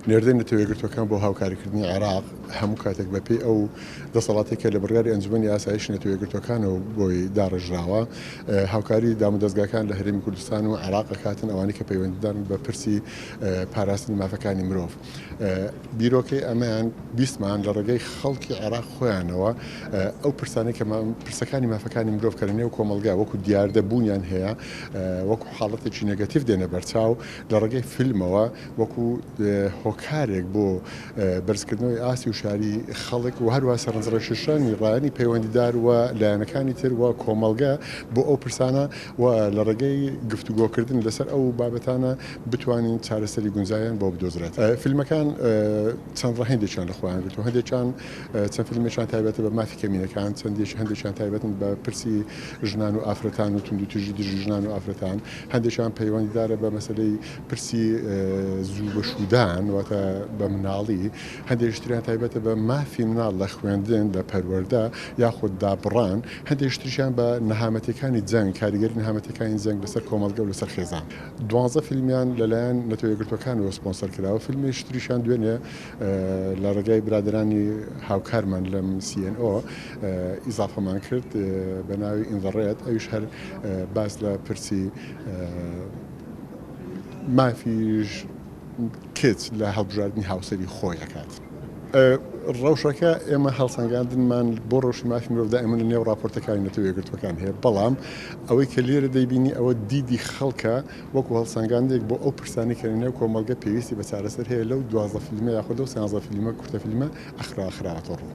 نێردەی نەتەوەیەگرتوەکان بۆ هاوکاریکردنی عێراق هەموو کاتێک بەپێی ئەو دەسەڵاتێکە لە بەرگاری ئەنجومەنی ئاسایش نەتەوەیەگرتوەکانەوە بۆی داڕژراوە هاوکاری دامودەستگاکان لە هەرێمی کوردستان و عێراق ئەکاتن ئەوانەی کە پەیوەندیدان بە پرسی پاراستنی مافەکانی مرۆڤ. بیرۆکەی ئەمەیان بیستمان لە ڕێگەی خەڵکی عێراق خۆیانەوە ئەو پرسانەی کە پرسەکانی مافەکانی مرۆڤ کە لە نێو کۆمەلگا وەکو دیاردەبوونیان هەیە وەکو حاڵەتێکی نێگەتیڤ دێنە بەرچاو لە ڕێگەی فیلمەوە وەکو هۆکارێک بۆ بەرزکردنەوەی ئاسی و شاری خەڵک و هەروە سەرنجڕێکێشانی ڕایانی پەیوەندیدار و لایەنەکانی تر و کۆمەلگا بۆ ئەو پرسانە و لە ڕێگەی گفتوگۆکردن لەسەر ئەو بابەتانە بتوانین چارەسەری گونجایان بۆ بدۆزرێت. فیلمەکان چەند هەندێکیان لە خۆیان گرتووە، هەندێکیان چەند فیلمێکیان تایبەتە بە مافی کەمینەکان، هەندێکیان تایبەتن بە پرسی ژنان و ئافرەتان و تونند و توژی دژی ژنان و ئافرەتان، هەندێکیان پەیوەندیدارە بە مەسەلەی پرسی زوو بەشودان واتە بە مناڵی، هەندێکتریان تایبەتە بە مافی مناڵ لە خوێندن لە پەروەردە یاخود دابڕان، هەندێکتریشیان بە نەهامەتەکانی جەنگ کاریگەری نەهامەتەکانی جەنگ لەسەر کۆمەلگە و لەسەر خێزان. 12 فیلمیان لەلایەن نەتەوەیەگرتوەکانەوە سپۆنسەر کراوە. فیلمیشتریشان دوێنێ لە ڕێگای برادرانی هاوکارمان لەم CNO ئیزافەمان کرد بە ناوی ئینڤەڕێت، ئەویش هەر باس لە پرسی مافیش کچ لە هەڵبژاردننی هاوسەری خۆی ئەکات. ڕەوشەکە ئێمە هەڵسەنگاندنمان بۆ ڕۆژی مافی مرۆڤدا ئێمە لە نێو راپۆرتەکانی نەتەوەیەگرتوەکان هەیە، بەڵام ئەوەی کە لێرە دەیبینی ئەوە دیدی خەڵکە وەکو هەڵسەنگاندێک بۆ ئەو پرسانی کە لە نێو کۆمەلگە پێویستی بە چارەسەر هەیە لەو 12 فیلمە یاخود لەو 13 فیلمە کورتە فیلمە ئەخراخراتەوە ڕوو.